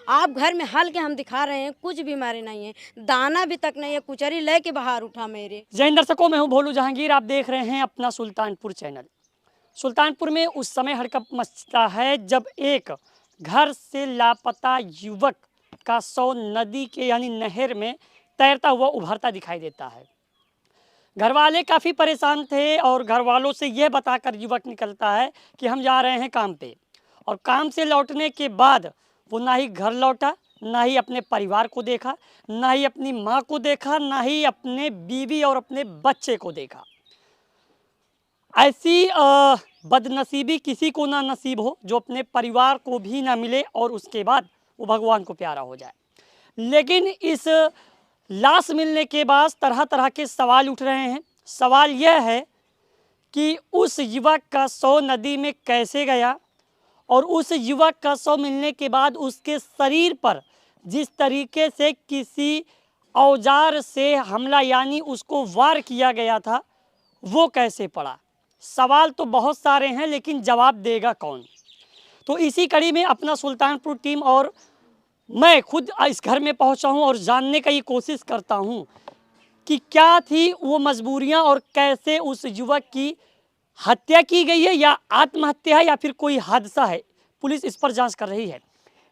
आप घर में हल के हम दिखा रहे हैं, कुछ बीमारी नहीं है, दाना भी तक नहीं है, कुचरी लेके बाहर उठा मेरे। जय हिंद दर्शकों, मैं हूं भोलू जहांगीर। आप देख रहे हैं अपना सुल्तानपुर चैनल। सुल्तानपुर में उस समय हड़कंप मचता है जब एक घर से लापता युवक का शव नदी के यानी नहर में तैरता हुआ उभरता दिखाई देता है। घर वाले काफ़ी परेशान थे और घर वालों से यह बताकर युवक निकलता है कि हम जा रहे हैं काम पे, और काम से लौटने के बाद वो ना ही घर लौटा, ना ही अपने परिवार को देखा, ना ही अपनी माँ को देखा, ना ही अपने बीवी और अपने बच्चे को देखा। ऐसी बदनसीबी किसी को ना नसीब हो जो अपने परिवार को भी ना मिले और उसके बाद वो भगवान को प्यारा हो जाए। लेकिन इस लाश मिलने के बाद तरह तरह के सवाल उठ रहे हैं। सवाल यह है कि उस युवक का शव नदी में कैसे गया, और उस युवक का शव मिलने के बाद उसके शरीर पर जिस तरीके से किसी औजार से हमला यानी उसको वार किया गया था वो कैसे पड़ा। सवाल तो बहुत सारे हैं, लेकिन जवाब देगा कौन। तो इसी कड़ी में अपना सुल्तानपुर टीम और मैं खुद इस घर में पहुंचा हूं और जानने का ये कोशिश करता हूं कि क्या थी वो मजबूरियां और कैसे उस युवक की हत्या की गई है, या आत्महत्या है, या फिर कोई हादसा है। पुलिस इस पर जांच कर रही है।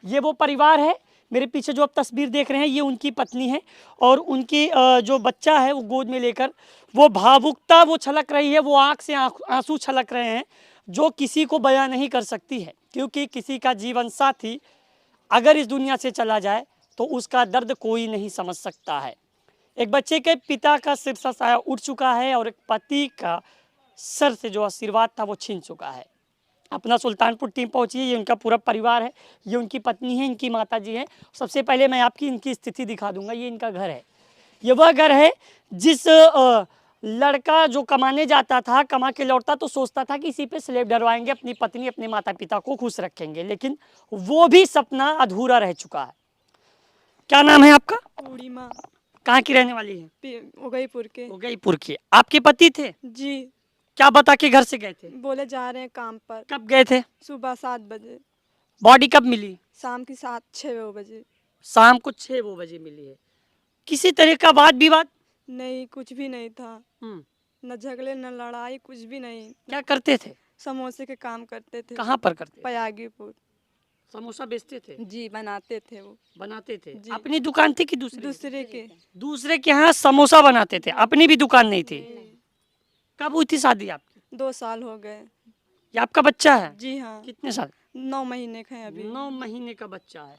ये वो परिवार है, मेरे पीछे जो आप तस्वीर देख रहे हैं ये उनकी पत्नी है, और उनकी जो बच्चा है वो गोद में लेकर वो भावुकता वो छलक रही है, वो आँख से आंसू छलक रहे हैं जो किसी को बयां नहीं कर सकती है। क्योंकि किसी का जीवन साथी अगर इस दुनिया से चला जाए तो उसका दर्द कोई नहीं समझ सकता है। एक बच्चे के पिता का सिर से साया उठ चुका है और एक पति का सर से जो आशीर्वाद था वो छीन चुका है। अपना सुल्तानपुर टीम पहुंची है, ये उनका पूरा परिवार है, ये उनकी पत्नी है, इनकी माताजी है। सबसे पहले मैं आपकी इनकी स्थिति दिखा दूंगा। ये इनका घर है, ये वह घर है जिस लड़का जो कमाने जाता था, कमा के लौटता तो सोचता था कि इसी पे स्लेब डरवाएंगे, अपनी पत्नी अपने माता पिता को खुश रखेंगे, लेकिन वो भी सपना अधूरा रह चुका है। क्या नाम है आपका? पूर्णिमा। कहाँ की रहने वाली है? उदयपुर के। उदयपुर की। आपके पति थे? जी। क्या बता के घर से गए थे? बोले जा रहे हैं काम पर। कब गए थे? सुबह 7 बजे। बॉडी कब मिली? शाम की 7-6 बजे। शाम को 6 बजे मिली है। किसी तरह का वाद विवाद? नहीं, कुछ भी नहीं था। न झगड़े न लड़ाई, कुछ भी नहीं। क्या करते थे? समोसे के काम करते थे। कहाँ पर करते? पयागीपुर। समोसा बेचते थे? जी, बनाते थे वो। बनाते थे। जी। अपनी दुकान थी कि दूसरे के? दूसरे के यहाँ समोसा बनाते थे, अपनी भी दुकान नहीं थी। कब हुई थी शादी आपकी? 2 साल हो गए। ये आपका बच्चा है? जी हाँ। कितने साल? 9 महीने का है अभी। 9 महीने का बच्चा है।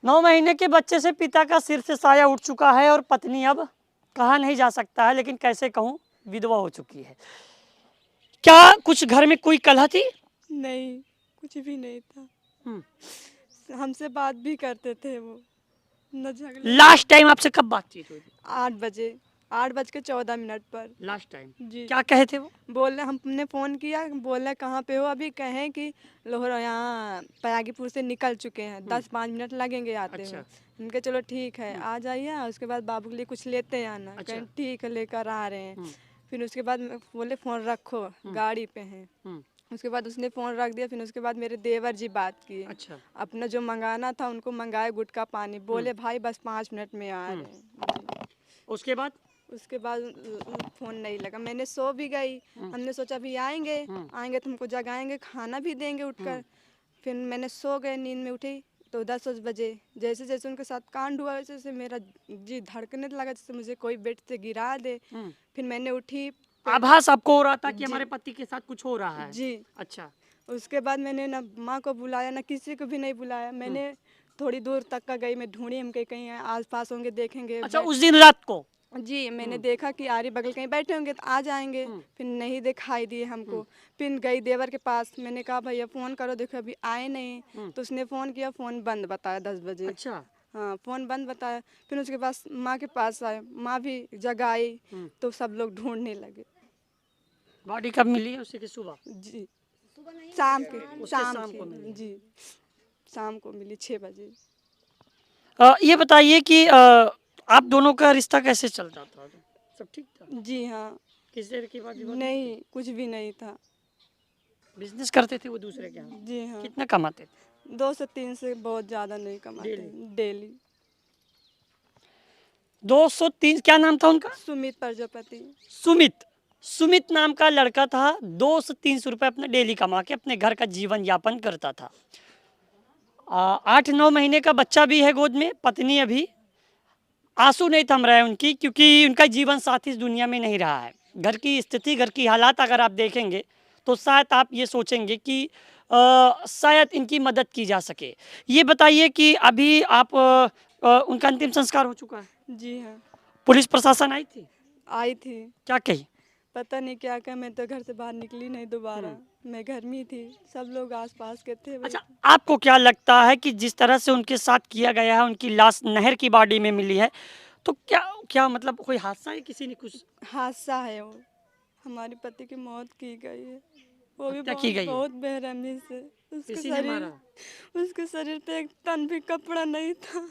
9 महीने के बच्चे से पिता का सिर से साया उठ चुका है और पत्नी अब कहा नहीं जा सकता है, लेकिन कैसे कहूँ, विधवा हो चुकी है। क्या कुछ घर में कोई कलह थी? नहीं, कुछ भी नहीं था। हमसे बात भी करते थे वो, न झगड़े। लास्ट टाइम आपसे कब बातचीत हुई? 8 बजे, 8:14 पर। लास्ट टाइम जी। क्या कहे थे वो? बोले, हमने फ़ोन किया, बोले कहाँ पे हो अभी, कहें कि लोहरा यहाँ पयागीपुर से निकल चुके हैं, 10-5 मिनट लगेंगे आते हुए। उनके चलो ठीक है, आ जाइए, उसके बाद बाबू के लिए कुछ लेते आना। कहें ठीक है, लेकर आ रहे हैं। फिर उसके बाद बोले फ़ोन रखो, गाड़ी पे हैं। उसके बाद उसने फ़ोन रख दिया। फिर उसके बाद मेरे देवर जी बात किए। अपना जो मंगाना था उनको मंगाए, गुटखा पानी। बोले भाई बस 5 मिनट में आ रहे हैं। उसके बाद फ़ोन नहीं लगा। मैंने सो भी गई। हमने सोचा अभी आएंगे तो हमको जगाएंगे, खाना भी देंगे उठकर। फिर मैंने सो गए, नींद में उठी तो 10 बजे। जैसे जैसे उनके साथ कांड हुआ वैसे वैसे मेरा जी धड़कने लगा, जैसे मुझे कोई बेड से गिरा दे। फिर मैंने उठी, आभास आपको हो रहा था कि हमारे पति के साथ कुछ हो रहा है? जी। अच्छा। उसके बाद मैंने ना माँ को बुलाया, ना किसी को भी नहीं बुलाया। मैंने थोड़ी दूर तक का गई, मैं ढूंढी, हम कहीं आस पास होंगे, देखेंगे। अच्छा, उस दिन रात को? जी, मैंने देखा कि आरी बगल कहीं बैठे होंगे तो आ जाएंगे। फिर नहीं दिखाई दिए हमको। फिर गई देवर के पास, मैंने कहा भैया फ़ोन करो, देखो अभी आए नहीं। तो उसने फ़ोन किया, फ़ोन बंद बताया 10 बजे। अच्छा। हाँ, फ़ोन बंद बताया। फिर उसके पास माँ के पास आए, माँ भी जगाई तो सब लोग ढूंढने लगे। बॉडी कब मिली है? उसी की सुबह? जी, शाम को मिली। जी, शाम को मिली 6 बजे। ये बताइए कि आप दोनों का रिश्ता कैसे चल रहा था? सब ठीक था? जी हाँ। किस तरह की बात? नहीं, कुछ भी नहीं था। बिजनेस करते थे वो दूसरे के यहाँ? जी हाँ। कितना कमाते थे? 2 से 3 से बहुत ज़्यादा नहीं कमाते डेली। 203, क्या नाम था उनका? सुमित प्रजापति। सुमित। सुमित नाम का लड़का था, 200 से 300 रुपये अपना डेली कमा के अपने घर का जीवन यापन करता था। 8-9 महीने का बच्चा भी है गोद में। पत्नी अभी आंसू नहीं थम रहा है उनकी, क्योंकि उनका जीवन साथी इस दुनिया में नहीं रहा है। घर की स्थिति, घर की हालात अगर आप देखेंगे तो शायद आप ये सोचेंगे कि शायद इनकी मदद की जा सके। ये बताइए कि अभी आप उनका अंतिम संस्कार हो चुका है? जी हाँ, पुलिस प्रशासन आई थी? आई थी। क्या कही? पता नहीं क्या क्या, मैं तो घर से बाहर निकली नहीं दोबारा। मैं घर में ही थी, सब लोग आसपास के थे। अच्छा, आपको क्या लगता है कि जिस तरह से उनके साथ किया गया है, उनकी लाश नहर की बॉडी में मिली है, तो क्या क्या मतलब कोई हादसा है, किसी ने कुछ हादसा है वो। हमारे पति की मौत की गई है, वो भी हत्या की गई है? बहुत बेरहमी से। किसी ने मारा? उसके शरीर पे एक तन भी कपड़ा नहीं था।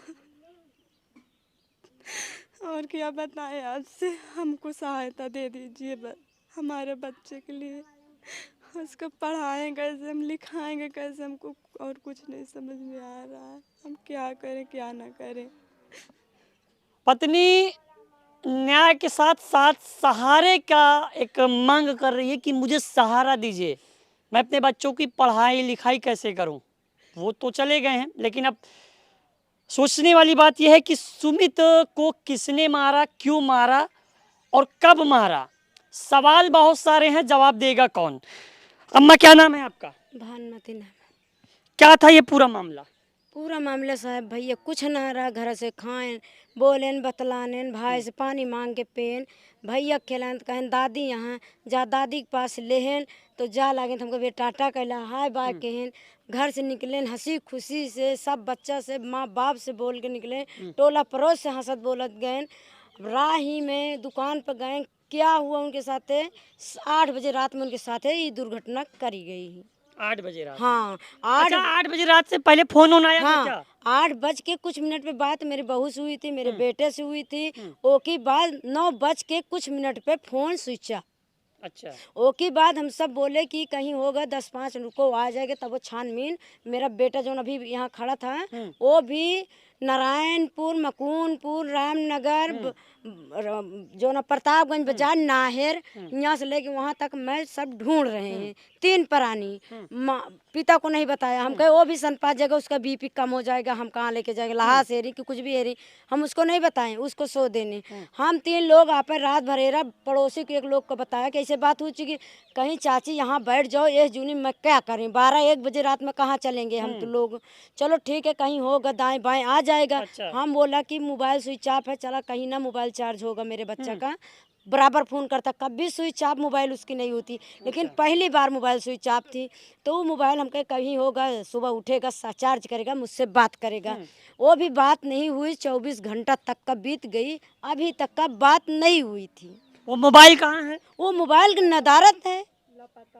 और क्या बताएं, आपसे हमको सहायता दे दीजिए हमारे बच्चे के लिए। उसको पढ़ाएं कैसे, हम लिखाएंगे कैसे, हमको और कुछ नहीं समझ में आ रहा है। हम क्या करें क्या ना करें। पत्नी न्याय के साथ साथ सहारे का एक मांग कर रही है कि मुझे सहारा दीजिए, मैं अपने बच्चों की पढ़ाई लिखाई कैसे करूं। वो तो चले गए हैं, लेकिन अब सोचने वाली बात यह है कि सुमित को किसने मारा, क्यों मारा और कब मारा। सवाल बहुत सारे हैं, जवाब देगा कौन? अम्मा, क्या नाम है आपका? भानुमति नाम है। क्या था ये पूरा मामला? पूरा मामला साहब भैया कुछ ना रहा, घर से खाएं बोलें बतलाने, भाई से पानी मांग के पेन, भैया खेलें तो कहें दादी यहाँ जा, दादी के पास लेहन तो जा लागे तो हमको बे टाटा कहला हाय बाय कहन। घर से निकले हंसी खुशी से, सब बच्चा से माँ बाप से बोल के निकले, टोला पड़ोस से हंसत बोलत गए। राह ही में दुकान पर गए, क्या हुआ उनके साथे, 8 बजे रात में उनके साथे ये दुर्घटना करी गई। 8 बजे रात? हाँ, अच्छा, 8 बजे रात से पहले फोन होना आया था हाँ, क्या? 8 बज के कुछ मिनट पे बात मेरी बहू से हुई थी, मेरे बेटे से हुई थी। ओके बाद 9 बज के कुछ मिनट पे फोन स्विच ऑफ। अच्छा, ओके बाद हम सब बोले कि कहीं होगा 10-5 रुको आ जाएगा, तब वो छानबीन। मेरा बेटा जो अभी यहाँ खड़ा था वो भी नारायणपुर, मकूनपुर, रामनगर, जो ना प्रतापगंज बाजार, नाहर, यहाँ से लेके वहाँ तक मैं सब ढूंढ रहे हैं। 3 प्राणी, पिता को नहीं बताया। हम कहे वो भी सनपात जगह उसका बीपी कम हो जाएगा, हम कहाँ लेके जाएंगे, लहास हेरी कि कुछ भी हेरी, हम उसको नहीं बताएं, उसको सो देने। हम 3 लोग आप रात भरेरा पड़ोसी के एक लोग को बताया कि ऐसे बात हो चुकी, कहीं चाची यहाँ बैठ जाओ, ये जूनी में क्या करें, 12-1 बजे रात में कहाँ चलेंगे हम तो लोग। चलो ठीक है, कहीं होगा दाएं बाएं आ जाएगा। अच्छा। हम बोला कि मोबाइल स्विच ऑफ है, चला कहीं ना मोबाइल चार्ज होगा मेरे बच्चा का। बराबर फ़ोन करता, कभी स्विच ऑफ मोबाइल उसकी नहीं होती, लेकिन पहली बार मोबाइल स्विच ऑफ थी। तो वो मोबाइल हम कहे कहीं होगा, सुबह उठेगा चार्ज करेगा, मुझसे बात करेगा। वो भी बात नहीं हुई, 24 घंटा तक का बीत गई, अभी तक का बात नहीं हुई थी। वो मोबाइल कहाँ है? वो मोबाइल की नदारत है,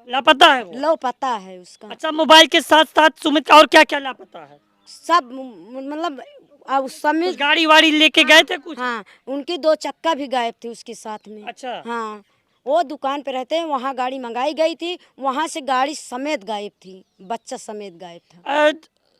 लापता है वो? लापता है उसका। अच्छा, मोबाइल के साथ साथ सुमित का और क्या क्या लापता है? सब मतलब उस समय कुछ गाड़ी वाड़ी लेके गए थे कुछ? हाँ, उनकी 2 चक्का भी गायब थी उसके साथ में। अच्छा। हाँ, वो दुकान पे रहते हैं, वहाँ गाड़ी मंगाई गई थी, वहाँ से गाड़ी समेत गायब थी, बच्चा समेत गायब था।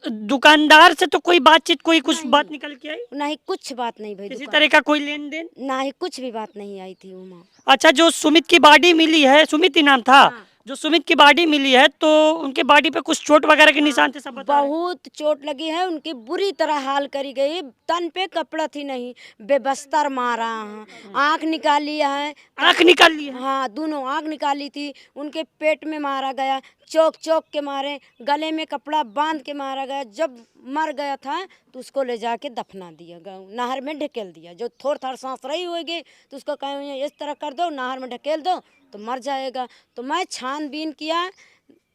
दुकानदार से तो कोई बातचीत, कोई कुछ बात निकल के आई? नहीं, कुछ बात नहीं भाई, किसी तरह का कोई लेन देन? नहीं, कुछ भी बात नहीं आई थी वहाँ। अच्छा, जो सुमित की बॉडी मिली है, सुमित ही नाम था? हाँ। जो सुमित की बॉडी मिली है, तो उनके बॉडी पे कुछ चोट वगैरह के निशान थे, सब बता रहे हैं। बहुत चोट लगी है, उनकी बुरी तरह हाल करी गई, तन पे कपड़ा थी नहीं, बेबस्तर मारा है, आँख निकाल लिया है। आँख निकाल ली है? हाँ, दोनों आँख निकाली थी, उनके पेट में मारा गया, चौक चौक के मारे, गले में कपड़ा बांध के मारा गया। जब मर गया था तो उसको ले जाके दफना दिया गया, नहर में ढकेल दिया। जो थोड़ा थोड़ा सांस रही होगी तो उसको कहें इस तरह कर दो, नहर में ढकेल दो तो मर जाएगा। तो मैं छानबीन किया,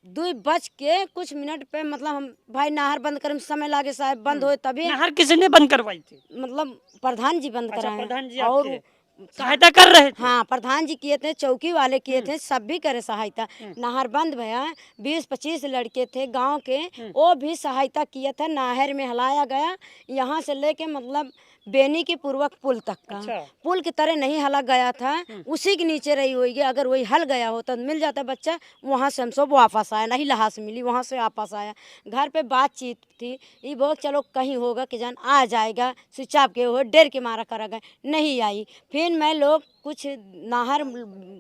2 बज के कुछ मिनट पे, मतलब हम भाई नहर बंद करे में समय लागे साहब, बंद होए तभी। नहर किसने बंद करवाई थी? मतलब प्रधान जी बंद अच्छा, कराए प्रधान जी और आपके सहायता कर रहे थे? हाँ, प्रधान जी किए थे, चौकी वाले किए थे, सब भी करे सहायता। नहर बंद भैया, 20-25 लड़के थे गांव के, वो भी सहायता किए थे। नहर में हलाया गया, यहाँ से लेके मतलब बेनी की पूर्वक पुल तक का। अच्छा। पुल की तरह नहीं हला गया था, उसी के नीचे रही होगी। अगर वही हल गया होता तो मिल जाता बच्चा। वहाँ से हम सब वापस आया, नहीं लहास मिली, वहाँ से वापस आया। घर पे बातचीत थी, ये बहुत चलो कहीं होगा कि जान आ जाएगा, स्विच ऑफ के हो, डर के मारा करा गया, नहीं आई। फिर मैं लोग कुछ नाहर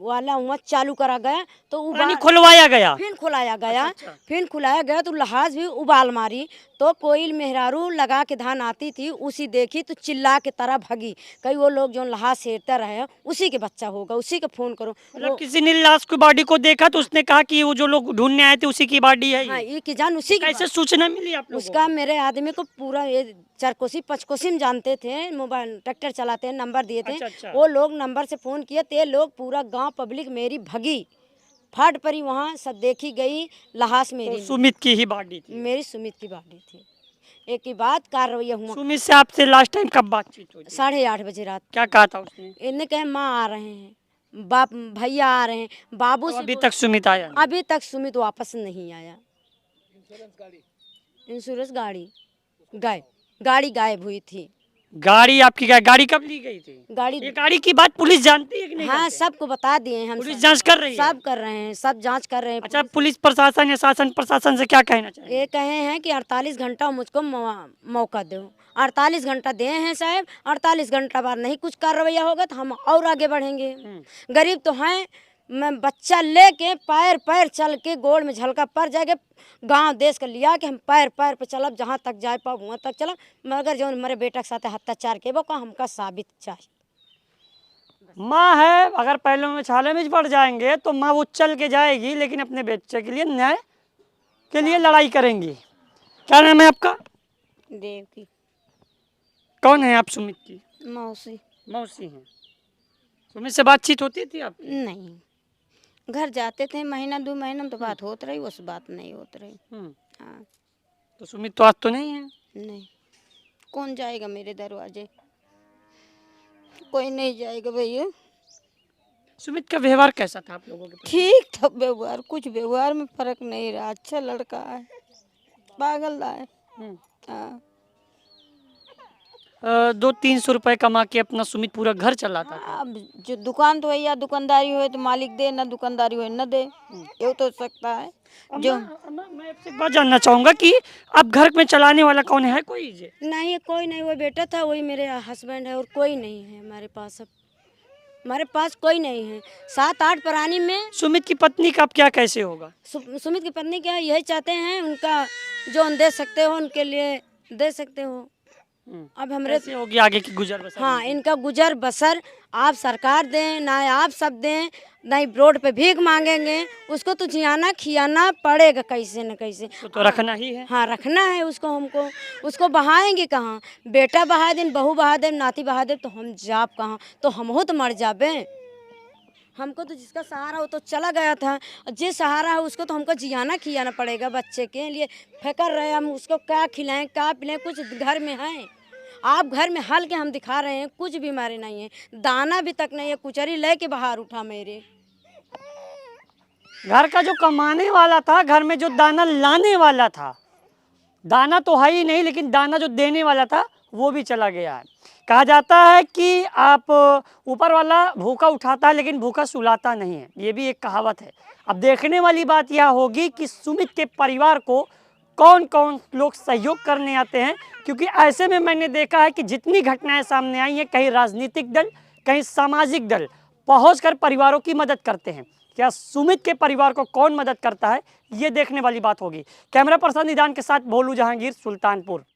वाला हुआ चालू करा गया तो पानी खुलवाया गया। फिर खुलाया गया। अच्छा। फिर खुलाया गया तो लहाज भी उबाल मारी। तो कोई मेहरारू लगा के धान आती थी, उसी देखी तो चिल्ला के तरह भगी। कई वो लोग जो लहाज सेरता रहे उसी के बच्चा होगा, उसी के फोन करो। मतलब किसी ने लाश की बॉडी को देखा तो उसने कहा कि वो जो लोग ढूंढने आए थे उसी की बॉडी है ये। हाँ, ये कि जान उसी की कैसे सूचना मिली आप लोगों उसका मेरे आदमी को पूरा ये चरकोसी पचकोसी में जानते थे, मोबाइल ट्रैक्टर चलाते हैं, नंबर दिए थे। अच्छा, अच्छा। वो लोग नंबर से फ़ोन किए, ते लोग पूरा गांव पब्लिक मेरी भगी, फट पड़ी वहाँ, सब देखी गई। लहास को? मेरी तो सुमित की ही बॉडी थी। मेरी सुमित की बाडी थी। एक ही बात कार्रवाई हुआ। सुमित से आपसे लास्ट टाइम कब बातचीत हुई थी? 8:30 बजे रात। क्या कहा था उसने? इन्हें कहे माँ आ रहे हैं, बाप भैया आ रहे हैं, बाबू तो से अभी तक सुमित आया नहीं। अभी तक सुमित वापस नहीं आया। इंश्योरेंस गाड़ी गायब हुई थी। गाड़ी आपकी गाड़ी कब ली गई थी? गाड़ी ये गाड़ी की बात पुलिस जानती है कि नहीं हाँ जानती? सबको बता दिए हम। पुलिस जांच कर रही है? सब कर रहे हैं, सब जांच कर रहे हैं। अच्छा, पुलिस प्रशासन या शासन प्रशासन से क्या कहना चाहिए? ये कहे हैं कि 48 घंटा मुझको मौका दो। 48 घंटा दिए हैं साहब, 48 घंटा बाद नहीं कुछ कार्रवाई होगा तो हम और आगे बढ़ेंगे। गरीब तो हैं, मैं बच्चा लेके पैर चल के गोड़ में झलका पड़ जाएगा, गांव देश का लिया कि हम पैर पे चलब, जहाँ तक जाए पाओ वहाँ तक चलब, मगर जो मेरे बेटा के साथ अत्याचार के वो का हमका साबित चाहिए। माँ है, अगर पहले में छाले में पड़ जाएंगे तो माँ वो चल के जाएगी, लेकिन अपने बच्चे के लिए न्याय के लिए लड़ाई करेंगी। क्या नाम है आपका? देव की कौन है आप? सुमित की मौसी। मौसी हैं। सुमित से बातचीत होती थी आपकी? नहीं, घर जाते थे महीना 2 महीना में तो बात होत रही, उस बात नहीं होत रही। हाँ। तो सुमित तो आज तो नहीं है। नहीं, कौन जाएगा मेरे दरवाजे? कोई नहीं जाएगा भैया। सुमित का व्यवहार कैसा था आप लोगों के प्रति? ठीक था व्यवहार, कुछ व्यवहार में फर्क नहीं रहा। अच्छा लड़का है, पागल है। हाँ। 200-300 रुपए कमा के अपना सुमित पूरा घर चलाता था। अब जो दुकान तो है, या दुकानदारी हो तो मालिक दे, ना दुकानदारी हो न दे, ये तो सकता है। जो मैं आपसे एक बात जानना चाहूंगा कि अब घर में चलाने वाला कौन है? कोई जे? नहीं, कोई नहीं, वो बेटा था, वही मेरे हस्बैंड है, और कोई नहीं है हमारे पास। अब हमारे पास कोई नहीं है। 7-8 प्राणी में सुमित की पत्नी का अब क्या कैसे होगा? सुमित की पत्नी क्या यही चाहते हैं, उनका जो दे सकते हो उनके लिए दे सकते हो। अब हमरे कैसे होगी आगे की गुजर बसर? हाँ, इनका गुजर बसर आप सरकार दें, ना आप सब दें, नहीं रोड पे भीख मांगेंगे, उसको तो जियाना खियाना पड़ेगा कैसे न कैसे। तो रखना ही है। हाँ, रखना है उसको, हमको उसको बहाएंगे कहाँ? बेटा बहा दें, बहू बहा दें, नाती बहा दें, तो हम जाब कहाँ? तो हम हो तो मर जाबे। हमको तो जिसका सहारा हो तो चला गया था, जिस सहारा है उसको तो हमको जियाना खियाना पड़ेगा। बच्चे के लिए फिकर रहे, हम उसको क्या खिलाएं क्या पिलाएं, कुछ घर में है। आप घर में हल के हम दिखा रहे हैं, कुछ भी हमारे नहीं है, दाना भी तक नहीं है, कुचरी लेके बाहर उठा मेरे। घर का जो कमाने वाला था, घर में जो दाना लाने वाला था, दाना तो है ही नहीं, लेकिन दाना जो देने वाला था वो भी चला गया है। कहा जाता है कि आप ऊपर वाला भूखा उठाता है लेकिन भूखा सुलाता नहीं है, ये भी एक कहावत है। अब देखने वाली बात यह होगी कि सुमित के परिवार को कौन कौन लोग सहयोग करने आते हैं, क्योंकि ऐसे में मैंने देखा है कि जितनी घटनाएं सामने आई हैं, कहीं राजनीतिक दल, कहीं सामाजिक दल पहुंचकर परिवारों की मदद करते हैं। क्या सुमित के परिवार को कौन मदद करता है, ये देखने वाली बात होगी। कैमरा पर्सन निदान के साथ भोलू जहांगीर, सुल्तानपुर।